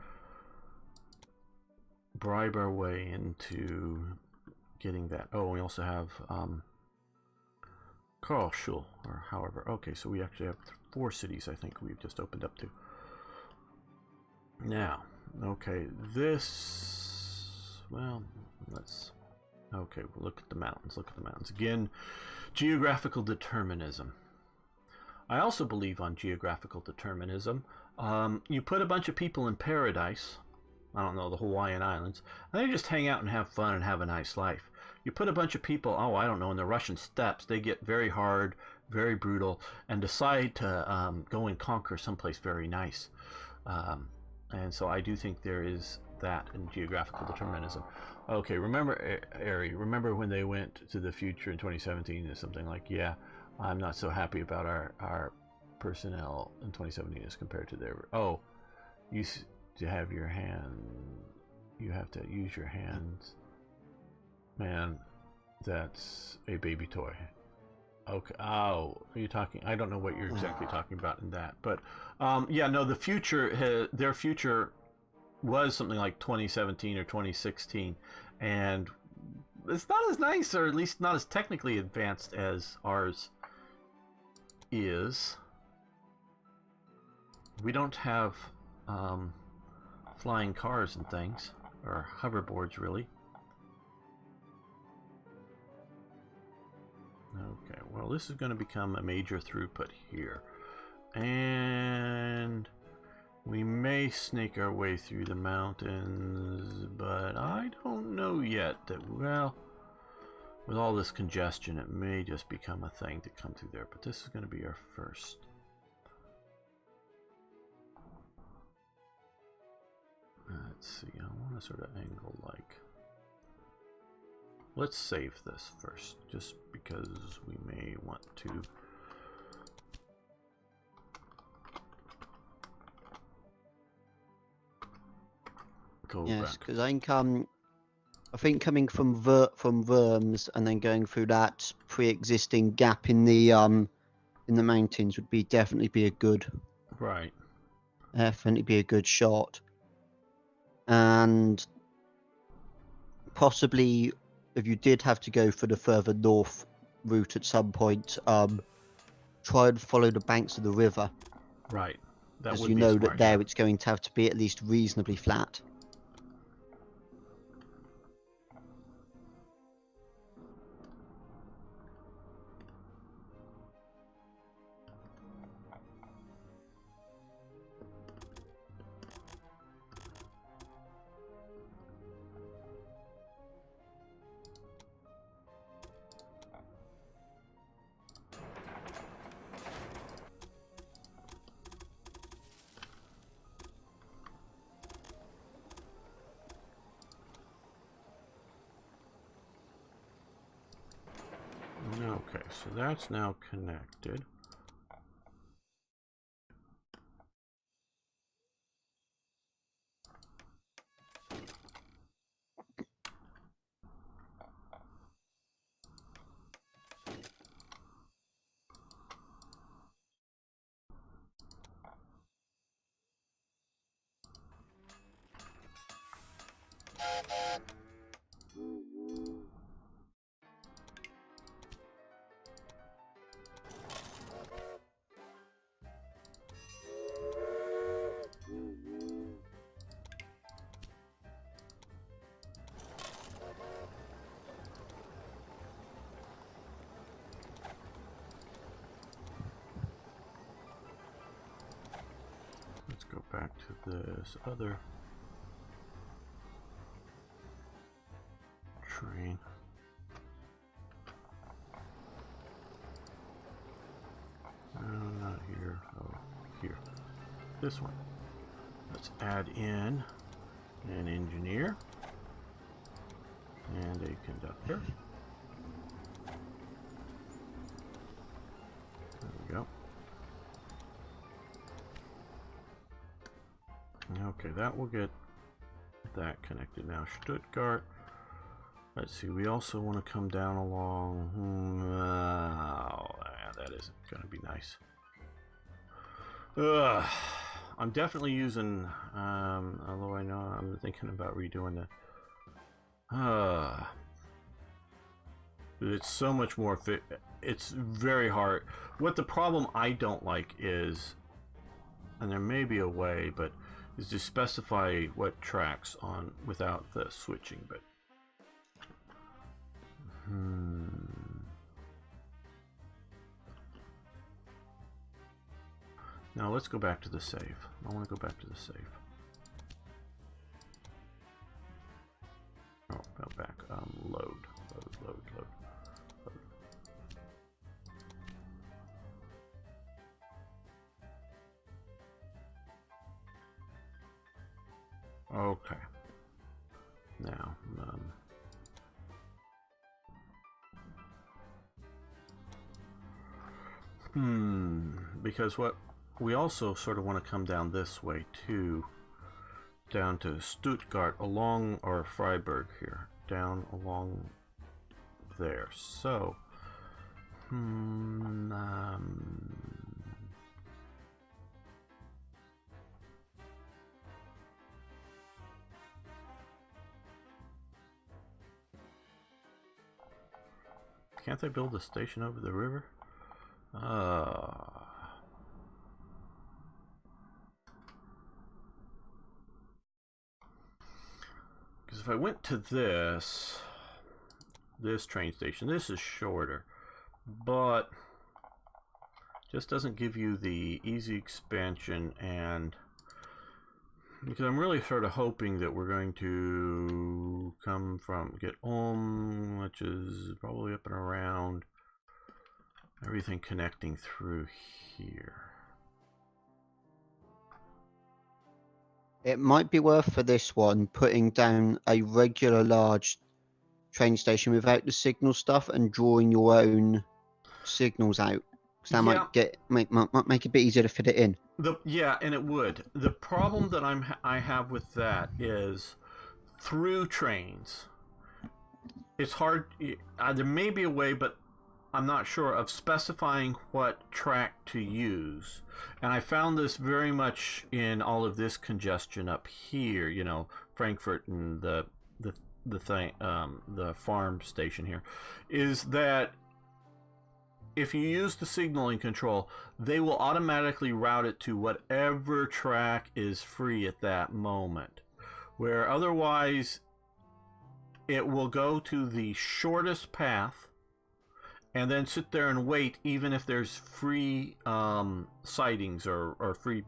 bribe our way into getting that. Oh, we also have Kassel, or however. Okay, so we actually have 4 cities, I think, we've just opened up to. Now, okay, okay, we'll look at the mountains. Again, geographical determinism. I also believe on geographical determinism. You put a bunch of people in paradise, I don't know, the Hawaiian Islands, and they just hang out and have fun and have a nice life. You put a bunch of people, oh, I don't know, in the Russian steppes, they get very hard, very brutal, and decide to go and conquer someplace very nice. And so I do think there is that in geographical determinism. Okay, remember, Ari, remember when they went to the future in 2017 and something like, yeah, I'm not so happy about our personnel in 2017 as compared to their, oh, you to have your hand, you have to use your hands. Man, that's a baby toy. Okay. Oh, are you talking? I don't know what you're exactly talking about in that, but yeah, no. The future, their future, was something like 2017 or 2016, and it's not as nice, or at least not as technically advanced as ours is. We don't have flying cars and things, or hoverboards, really. Okay, well, this is going to become a major throughput here. And we may snake our way through the mountains, but I don't know yet that, well, with all this congestion, it may just become a thing to come through there. But this is going to be our first. Let's see, I want to sort of angle like. Let's save this first, just because we may want to. Go yes, back. because I think coming from Worms and then going through that pre-existing gap in the mountains would definitely be a good. Right. Definitely be a good shot. And possibly, if you did have to go for the further north route at some point, try and follow the banks of the river. Right. That as would you be know smart, that there yeah. it's going to have to be at least reasonably flat. Okay, so that's now connected. Let's go back to this other train. No, not here. Oh, here. This one. Let's add in an engineer and a conductor. There we go. Okay, that will get that connected now. Stuttgart. Let's see, we also want to come down along. That isn't going to be nice. I'm definitely using, although I know I'm thinking about redoing the. It's so much more fit. It's very hard. What the problem I don't like is, and there may be a way, but is to specify what tracks on without the switching, but Now let's go back to the save. I want to go back to the save. Oh, go back. Load. Okay. Now, because what we also sort of want to come down this way too, down to Stuttgart along, or Freiburg here, down along there. So, can't they build a station over the river? Because if I went to this train station, this is shorter, but just doesn't give you the easy expansion. And because I'm really sort of hoping that we're going to get Ulm, which is probably up and around, everything connecting through here. It might be worth for this one putting down a regular large train station without the signal stuff and drawing your own signals out. So that might make it a bit easier to fit it in. Yeah, and it would. The problem that I have with that is through trains. It's hard. There may be a way, but I'm not sure, of specifying what track to use. And I found this very much in all of this congestion up here. You know, Frankfurt and the farm station here, is that if you use the signaling control, they will automatically route it to whatever track is free at that moment. Where otherwise, it will go to the shortest path and then sit there and wait, even if there's free sightings or free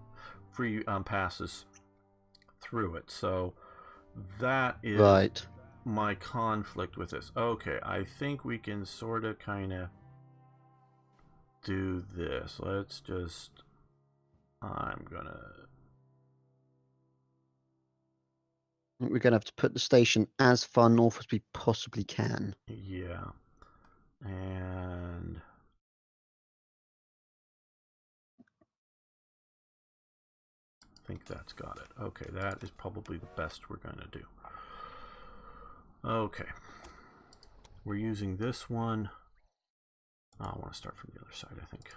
passes through it. So that is right. My conflict with this. Okay, I think we can sort of kind of do this. Let's just, We're gonna have to put the station as far north as we possibly can. Yeah. And I think that's got it. Okay, that is probably the best we're going to do. Okay. We're using this one. Oh, I want to start from the other side, I think.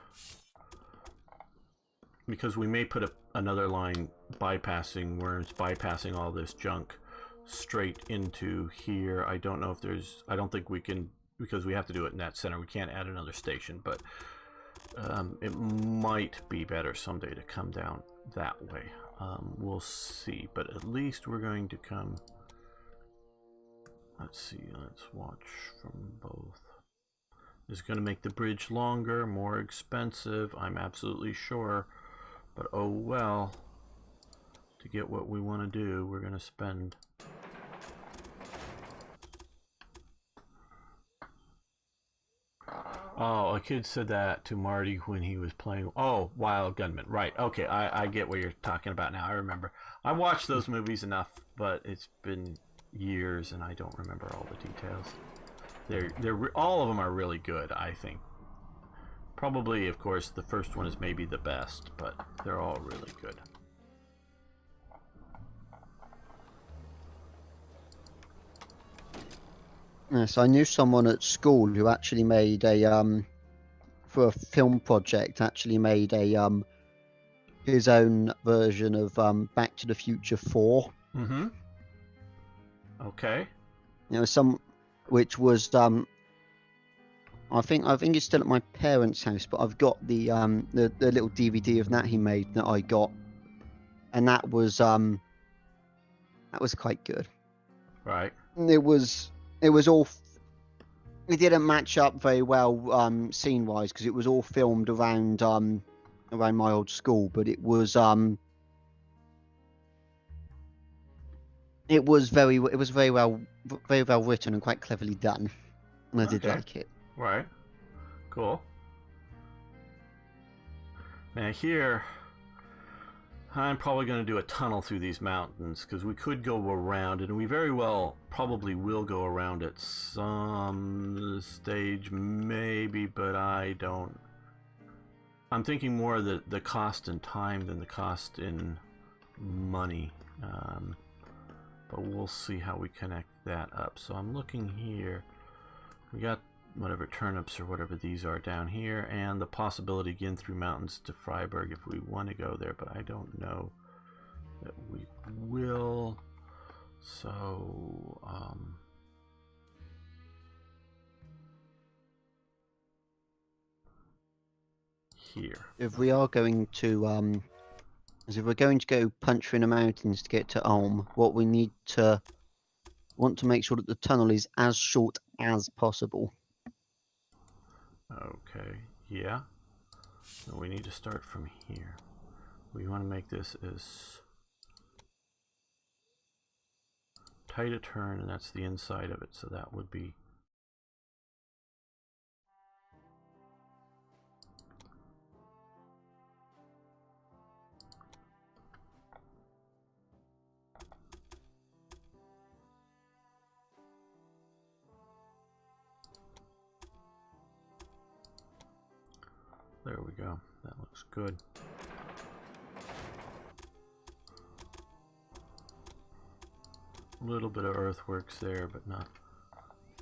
Because we may put another line bypassing, where it's bypassing all this junk straight into here. I don't know if there's, I don't think we can, because we have to do it in that center. We can't add another station, but it might be better someday to come down that way. We'll see, but at least we're going to come. Let's see, let's watch from both. This is going to make the bridge longer, more expensive, I'm absolutely sure, but oh well. To get what we want to do, we're going to spend. Oh, a kid said that to Marty when he was playing. Oh, Wild Gunman. Right. Okay, I get what you're talking about now. I remember. I watched those movies enough, but it's been years and I don't remember all the details. They're all of them are really good, I think. Probably, of course, the first one is maybe the best, but they're all really good. Yes, I knew someone at school who actually made a for a film project, actually made a his own version of Back to the Future 4. Mm-hmm. Okay. You know, which was I think it's still at my parents' house, but I've got the little DVD of that he made that I got, and that was quite good. Right. It was all. It didn't match up very well scene-wise because it was all filmed around around my old school, but it was very well written and quite cleverly done, and I did like it. Right. Cool. Now here, I'm probably going to do a tunnel through these mountains because we could go around, and we very well probably will go around at some stage, maybe, but I don't. I'm thinking more of the cost in time than the cost in money. But we'll see how we connect that up. So I'm looking here. We got whatever turnips or whatever these are down here, and the possibility again through mountains to Freiburg if we want to go there, but I don't know that we will. So here, if we are going to if we're going to go punch through the mountains to get to Ulm, what we want to make sure that the tunnel is as short as possible. okay, yeah. So we need to start from here. We want to make this as tight a turn, and that's the inside of it, so that would be there we go. That looks good. A little bit of earthworks there, but not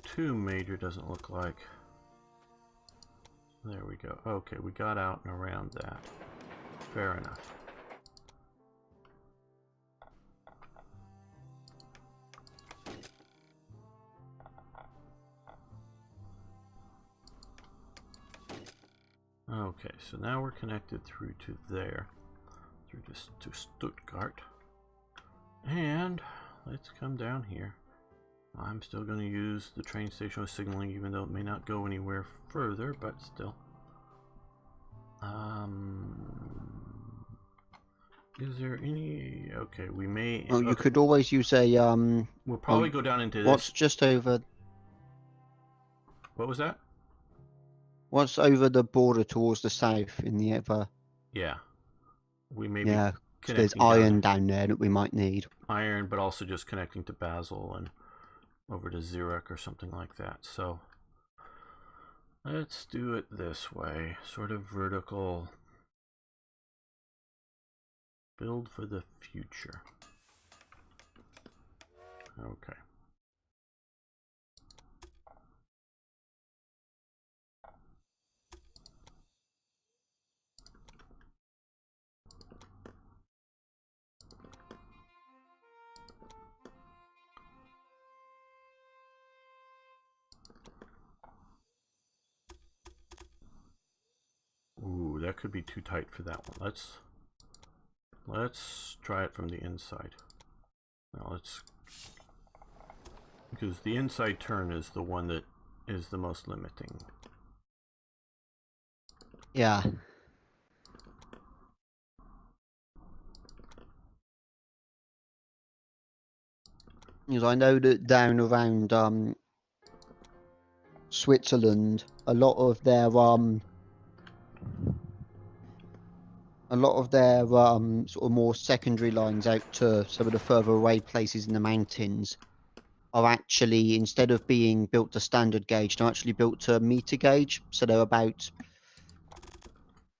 too major, doesn't look like. There we go. Okay, we got out and around that. Fair enough. Okay, so now we're connected through to there, through to Stuttgart. And let's come down here. I'm still going to use the train station with signaling, even though it may not go anywhere further, but still. Is there any... Okay, we may... Oh, you could always use a... We'll probably go down into this... What's just over... What was that? What's over the border towards the south in the other... Yeah. We may yeah, be so there's connecting iron down there that we might need. Iron, but also just connecting to Basel and over to Zurich or something like that. So let's do it this way, sort of vertical. Build for the future. Okay. Ooh, that could be too tight for that one. Let's try it from the inside. Now because the inside turn is the one that is the most limiting. Yeah. Because I know that down around Switzerland, a lot of their sort of more secondary lines out to some of the further away places in the mountains are actually, instead of being built to standard gauge, they're actually built to meter gauge. So they're about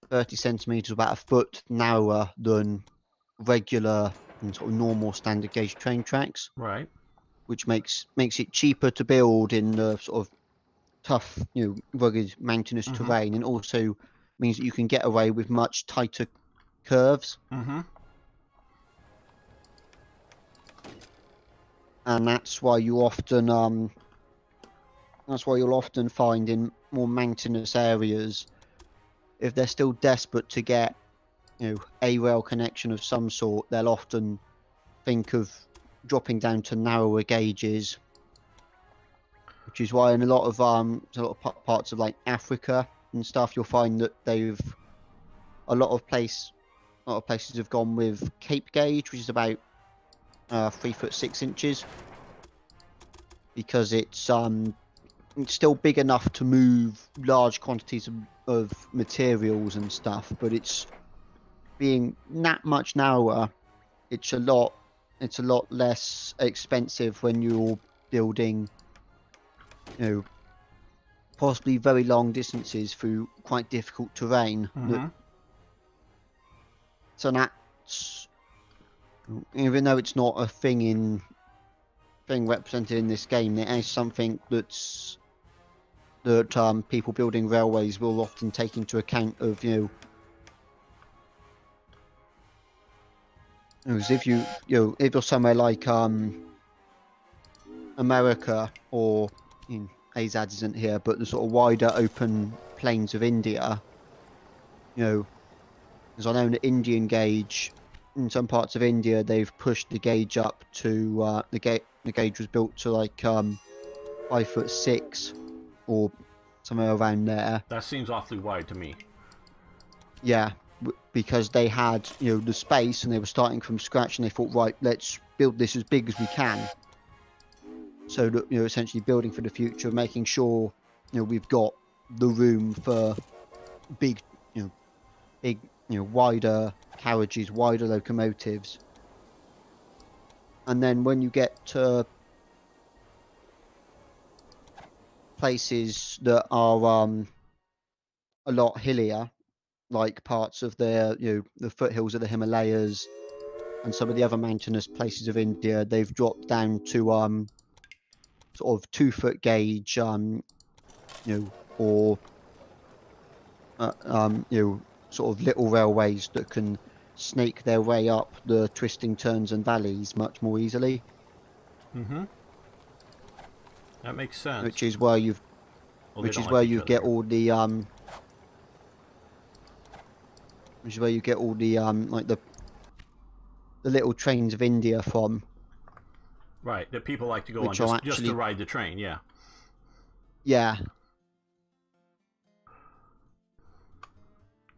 30 centimeters, about a foot narrower than regular and sort of normal standard gauge train tracks. Right. Which makes it cheaper to build in the sort of tough, rugged mountainous terrain, and also means that you can get away with much tighter curves. And that's why you'll often find in more mountainous areas, if they're still desperate to get a rail connection of some sort, they'll often think of dropping down to narrower gauges, which is why in a lot of parts of like Africa and stuff, you'll find that they've a lot of places have gone with Cape gauge, which is about 3 foot 6 inches, because it's still big enough to move large quantities of materials and stuff, but it's being that much narrower. It's a lot less expensive when you're building, possibly very long distances through quite difficult terrain. So that's, even though it's not a thing represented in this game, it is something that people building railways will often take into account of, if you're somewhere like America, or Azad isn't here, but the sort of wider open plains of India, as I know, the Indian gauge in some parts of India, they've pushed the gauge up to the gauge was built to like 5 foot 6 or somewhere around there. That seems awfully wide to me. Yeah, because they had the space, and they were starting from scratch, and they thought, right, let's build this as big as we can. So that essentially building for the future, making sure we've got the room for big wider carriages, wider locomotives. And then when you get to places that are a lot hillier, like parts of the foothills of the Himalayas and some of the other mountainous places of India, they've dropped down to sort of 2 foot gauge, or sort of little railways that can snake their way up the twisting turns and valleys much more easily. That makes sense. Which is where you get all the like the little trains of India from. Right, that people like to go on just to ride the train, yeah. Yeah.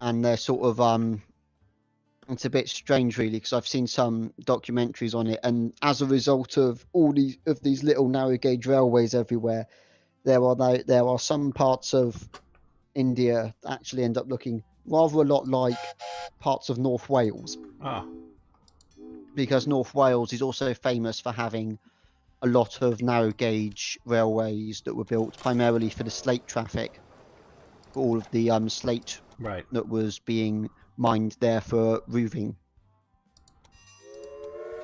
And they're sort of it's a bit strange, really, because I've seen some documentaries on it, and as a result of all these little narrow gauge railways everywhere, there are some parts of India that actually end up looking rather a lot like parts of North Wales. Oh. Because North Wales is also famous for having a lot of narrow gauge railways that were built primarily for the slate traffic, for all of the slate that was being mined there for roofing,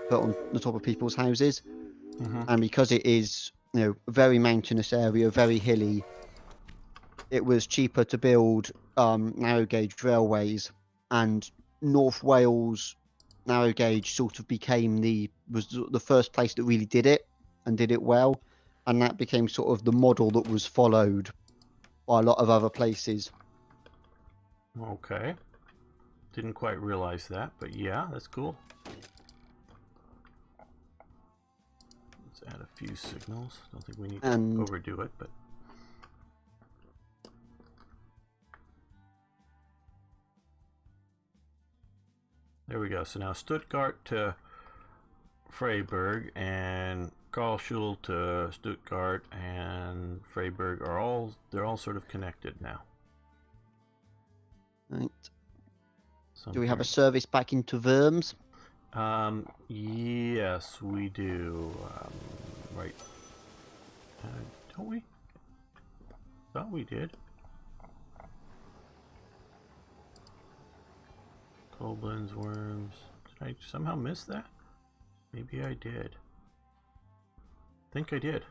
put on the top of people's houses. And because it is a very mountainous area, very hilly, it was cheaper to build narrow gauge railways, and North Wales narrow gauge sort of was the first place that really did it and did it well, and that became sort of the model that was followed by a lot of other places. Okay. Didn't quite realize that, but yeah, that's cool. Let's add a few signals. Don't think we need to overdo it, but there we go. So now Stuttgart to Freiburg and Karlsruhe to Stuttgart and Freiburg they're all sort of connected now. Right. Do we have a service back into Worms? Yes, we do. Right. Don't we? Thought we did. Koblenz, Worms. Did I somehow miss that? Maybe I did. I think I did.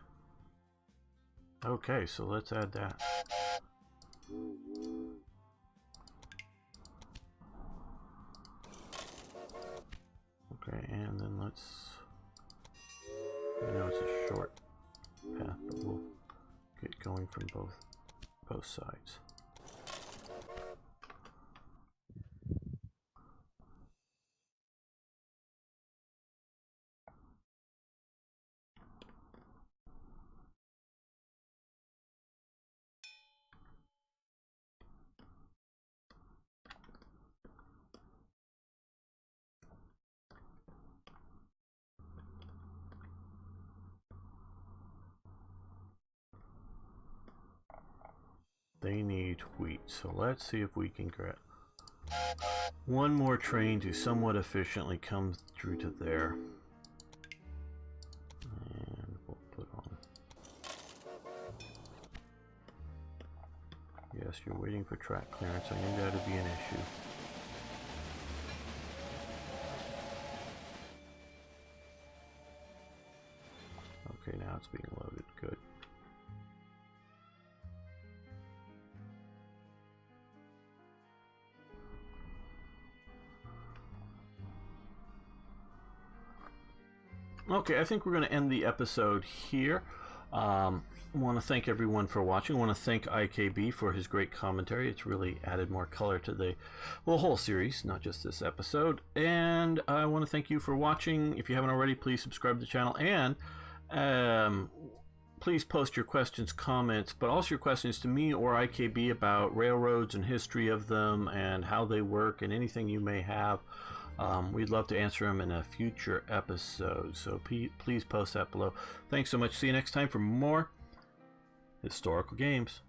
Okay, so let's add that. Okay, and then I know it's a short path, but we'll get going from both sides. They need wheat. So let's see if we can get one more train to somewhat efficiently come through to there. And we'll put on. Yes, you're waiting for track clearance. I knew that would be an issue. Okay, now it's being loaded. Good. Okay, I think we're going to end the episode here. I want to thank everyone for watching. I want to thank IKB for his great commentary. It's really added more color to the whole series, not just this episode. And I want to thank you for watching. If you haven't already, please subscribe to the channel. And please post your questions, comments, but also your questions to me or IKB about railroads and history of them and how they work and anything you may have. We'd love to answer them in a future episode, so please post that below. Thanks so much. See you next time for more historical games.